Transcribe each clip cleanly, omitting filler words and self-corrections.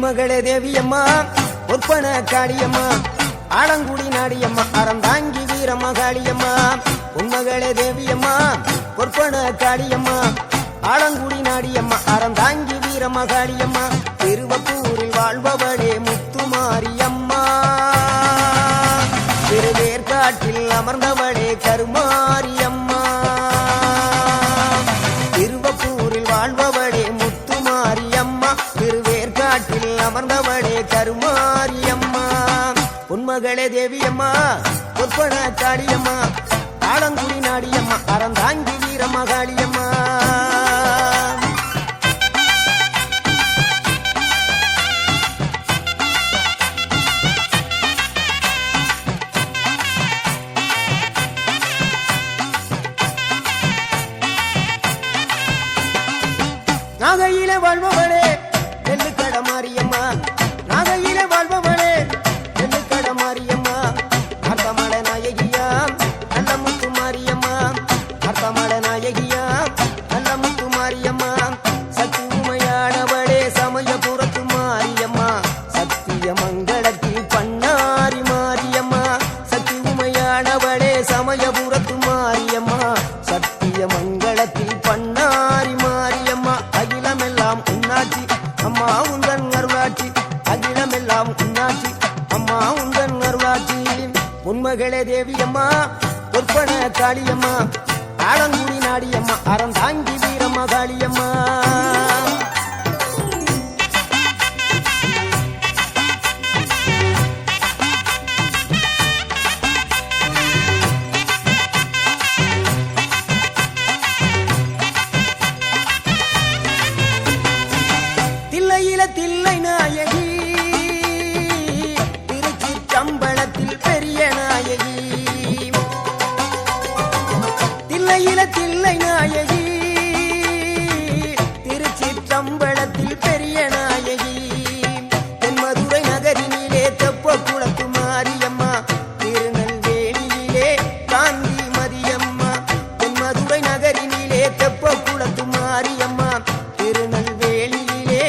பொன்மகளே தேவியம்மா பொற்பன காளியம்மா ஆலங்குடி நாடியம்மா அறந்தாங்கி வீரம்மா காளியம்மா பொன்மகளே தேவியம்மா பொற்பன காளியம்மா ஆலங்குடி நாடியம்மா அறந்தாங்கி வீரம்மா காளியம்மா திருவப்பூரில் வாழ்பவளே முத்துமாரியம்மா திருவேற்காட்டில் அமர்ந்தவளே கருமாரியம்மா திருவப்பூரில் வாழ்பவளே முத்துமாரியம்மா திருவேற்காட்டில் அமர்ந்தவளே கருமாரியம்மா பொன்மகளே தேவியம்மா பொற்பன காளியம்மா ஆலங்குடி நாடியம்மா அறந்தாங்கி வீரம்மா காளியம்மா நாகையிலே வாழ்பவளே நெல்லுக்கட மாரியம்மா நாகையிலே வாழ்பவளே நெல்லுக்கட மாரியம்மா அர்த்தமட நாயகியா நல்ல முத்து மாரியம்மா அர்த்தமட நாயகியா நல்ல முத்து மாரியம்மா சக்தி உமையானவளே சமயபுரத்து மாரியம்மா சத்திய மங்களத்தில் பண்ணாரி மாரியம்மா சக்தி உமையானவளே சமயபுரத்து மாரியம்மா சத்திய மங்களத்தில் பண்ணாரி மாரியம்மா அகிலமெல்லாம் உன்னாட்சி அம்மா உந்தன் அருளாட்சி அகிலமெல்லாம் உன்னாட்சி அம்மா உந்தன் அருளாட்சி பொன்மகளே தேவியம்மா பொற்பன காளியம்மா ஆலங்குடி நாடியம்மா அறந்தாங்கி வீரம்மா காளியம்மா தில்லை நாயகி திருச்சி சம்பளத்தில் பெரிய நாயகி தில்லை நாயகி திருச்சி சம்பளத்தில் பெரிய நாயகி தென்மதுரை நகரினிலே தெப்ப குளத்து மாரியம்மா திருநெல்வேலியிலே காந்தி மதியம்மா தென்மதுரை நகரினிலே தெப்ப குளத்து மாரியம்மா திருநெல்வேலியிலே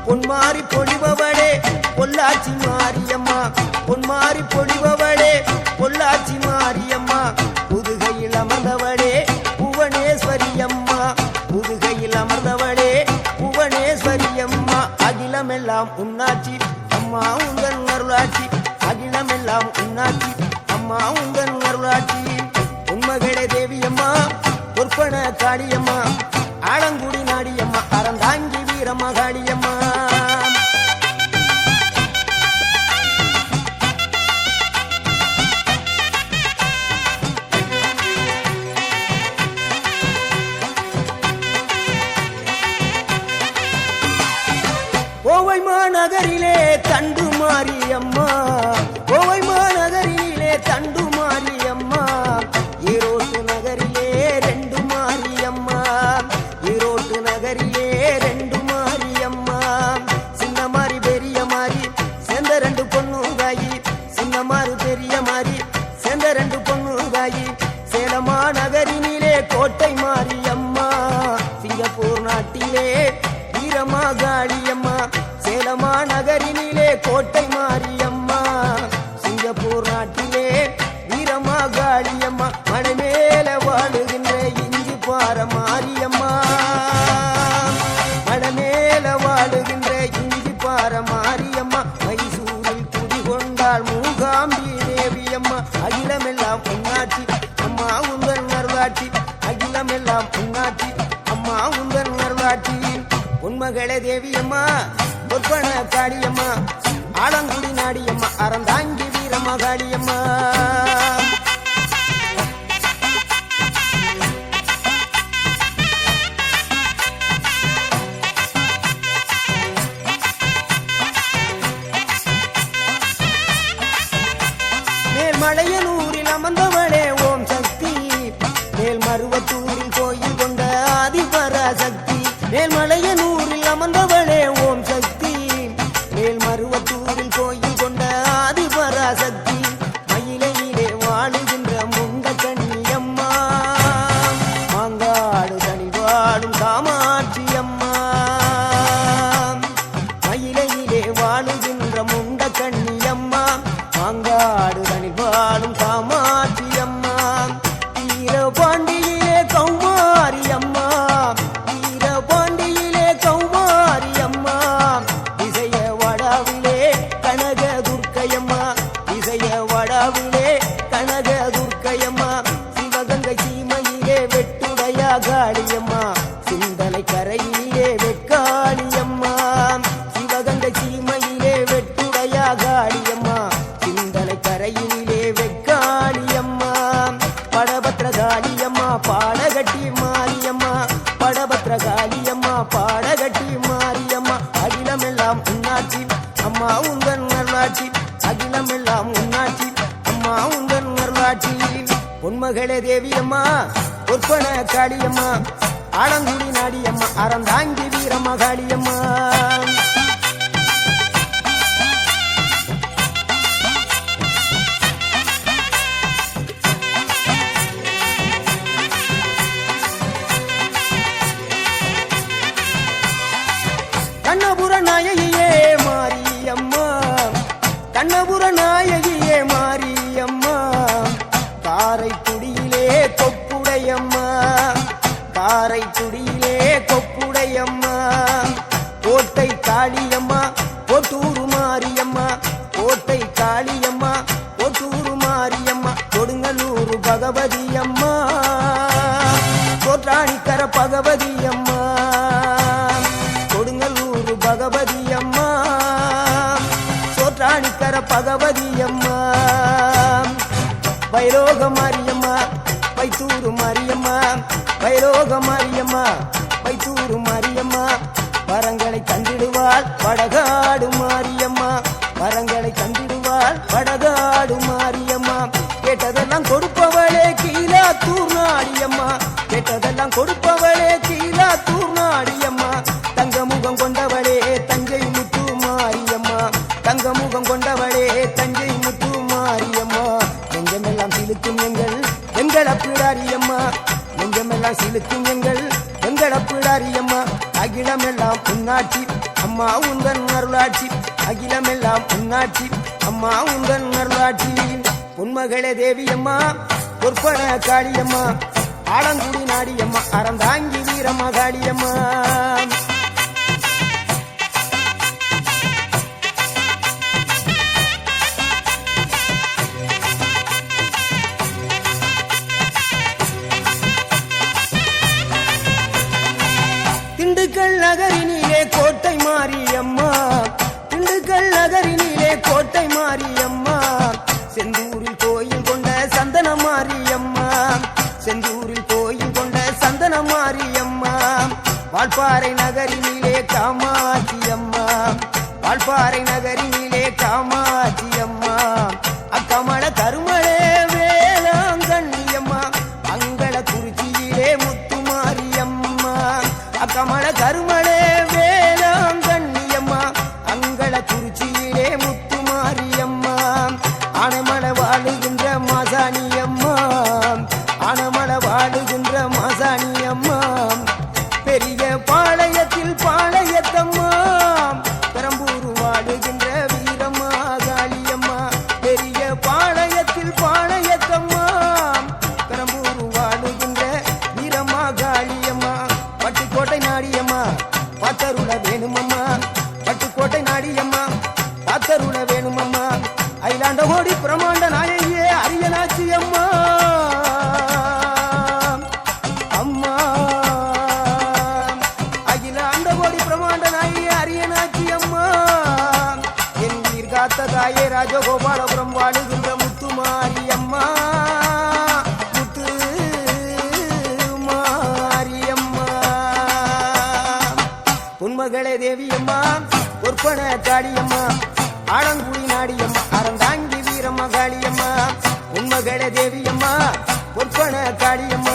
பொன்மாரி பொழிபவளே பொள்ளாச்சி மாரியம்மா பொன்மாரி பொழிபவளே பொள்ளாச்சி மாரியம்மா புதுகையில் அமர்ந்தவளே புவனேஸ்வரியம்மா புதுகையில் அமர்ந்தவளே புவனேஸ்வரியம்மா அகிலமெல்லாம் உன்னாட்சி அம்மா உந்தன் அருளாட்சி அகிலமெல்லாம் உன்னாட்சி அம்மா உந்தன் அருளாட்சி பொன்மகளே தேவியம்மா பொற்பன காளியம்மா ஆலங்குடி நாடியம்மா அறந்தாங்கி வீரம்மா காளியம்மா கோவை மாநகரிலே தண்டு மாரியம்மா கோவை மாநகரிலே தண்டு மாரியம்மா ஈரோட்டு நகரிலே ரெண்டு மாரியம்மா ஈரோட்டு நகரிலே ரெண்டு மாரியம்மா சின்ன மாறி பெரிய மாறி சேர்ந்த ரெண்டு பொண்ணுகாயி சின்ன மாறு பெரிய மாறி சேர்ந்த ரெண்டு பொண்ணுகாயி சேலமா நகரினிலே கோட்டை மாரியம்மா சிங்கப்பூர் நாட்டிலே வீரமா காளியம்மா சேலமா நகரினிலே கோட்டை மாரியம்மா சிங்கப்பூர் நாட்டிலே வீரமா காளியம்மா மலை மேல வாழுகின்ற இஞ்சி பார மாரியம்மா மலை மேல வாழுகின்ற இஞ்சி பார மாரியம்மா மைசூரில் குடிகொண்டாள் மூகாம்பி தேவியம்மா அகிலமெல்லாம் உன்னாட்சி அம்மா உந்தன் அருளாட்சி அகிலமெல்லாம் உன்னாட்சி அம்மா உந்தன் அருளாட்சி பொன்மகளே தேவியம்மா பொற்பன காளியம்மா ஆலங்குடி நாடியம்மா அறந்தாங்கி வீரம்மா காளியம்மா மேல்மலையனூரில் அமர்ந்தவளே ஓம் சக்தி மேல்மருவத்தூரில் கோயில் கொண்ட ஆதிபராசக்தி மேல்மலையனூரில் அமர்ந்தவளே ஓம் சக்தி மேல்மருவத்தூரில் கோயில் கொண்ட ஆதிபராசக்தி மயிலையிலே வாழுகின்ற முண்ட கண்ணியம்மா மாங்காடு தனி வாழும் காமாட்சி அம்மா அம்மா உந்தன் அருளாட்சி அகிலம் எல்லாம் உன்னாட்சி அம்மா உந்தன் அருளாட்சி பொன்மகளே தேவியம்மா பொற்பன காளியம்மா ஆலங்குடி நாடியம்மா அறந்தாங்கி வீரம்மா காளியம்மா கண்ணபுர நாயகியே மாரியம்மா கண்ணபுர நாயகியே மாரியம்மா காரைக்குடியிலே கொப்புடையம்மா காரைக்குடியிலே கொப்புடையம்மா கோட்டை காளியம்மா கோட்டூரு மாரியம்மா கோட்டை காளியம்மா கோட்டூரு மாரியம்மா கொடுங்கலூரு பகவதி அம்மா கோற்றாணிக்கர பகவதி அம்மா கொடுங்கலூரு பகவதி அம்மா சோற்றாணிக்கர பகவதி அம்மா வைரோக மாரியம்மா வைத்தூரு மாரியம்மா வைரோக மாரியம்மா வைத்தூரு மாரியம்மா வரங்களை தந்திடுவாள் வடகாடு மாரியம்மா வரங்களை தந்திடுவாள் வடகாடு மாரியம்மா கேட்டதெல்லாம் கொடுப்பவளே கீழாத்தூர் நாடியம்மா கேட்டதெல்லாம் கொடுப்பவளே கீழாத்தூர் நாடியம்மா தங்க முகம் கொண்டவளே தஞ்சை முத்து மாரியம்மா தங்க முகம் கொண்டவளே தஞ்சை முத்து மாரியம்மா நெஞ்சமெல்லாம் சிலுக்கும் எங்கள் அப்பிடாரியம்மா நெஞ்சமெல்லாம் சிலுக்கும் எங்கள் அப்பிடாரியம்மா அகிலமெல்லாம் புன்னாட்சி அம்மா உந்தன் அருளாட்சி அகிலமெல்லாம் புன்னாட்சி அம்மா உந்தன் அருளாட்சி பொன்மகளே தேவியம்மா பொற்பன காளியம்மா ஆலங்குடி நாடியம்மா அறந்தாங்கி வீரம்மா காளியம்மா திண்டுக்கல் நகரினிலே கோட்டை மாரியம்மா திண்டுக்கல் நகரினிலே கோட்டை மாரியம்மா செந்தூரில் கோயில் கொண்ட சந்தன மாரியம்மா செந்தூரில் கோயில் கொண்ட சந்தன மாரியம்மா வால்பாறை நகரினிலே காமாட்சி அம்மா வால்பாறை நகரினிலே காமாட்சி அம்மா அக்கமல கருமளே வேளாங்கண்ணியம்மா அங்கள குறிச்சியிலே முத்து மாரியம்மா அக்கமல கருமளே வேளாங்கண்ணியம்மா அங்கள குறிச்சியிலே முத்து மாரியம்மா ஆனைமலை வாழுகின்ற மாசாணியம்மா ஆனைமலை வாழுகின்ற மாசாணியம்மா பெரிய பாளையத்தில் பாளையத்தம்மா பெரம்பூர் வாழுகின்ற வீரம்மா காளியம்மா பெரிய பாளையத்தில் பாளையத்தம்மா பெரம்பூர் வாழுகின்ற வீரம்மா காளியம்மா பட்டுக்கோட்டை நாடியம்மா பாத்தருள வேணுமம்மா பட்டுக்கோட்டை நாடியம்மா பாத்தருள வேணுமம்மா அயிலாண்ட கோடி பிரமாண்ட நாயகியே அரியனாச்சி அம்மா அம்மா அகிலாண்ட கோடி பிரமாண்ட நாயகியே அரியனாச்சி அம்மா என் உயிர் காத்த தாயே ராஜகோபாலபுரம் வாழுகின்ற முத்து மாரியம்மா முத்து மாரியம்மா பொன்மகளே தேவியம்மா பொற்பன காளியம்மா ஆலங்குடி நாடியம்மா அறந்தாங்கி வீரம்மா காளியம்மா உண்மகளே தேவியம்மா பொற்பன காளியம்மா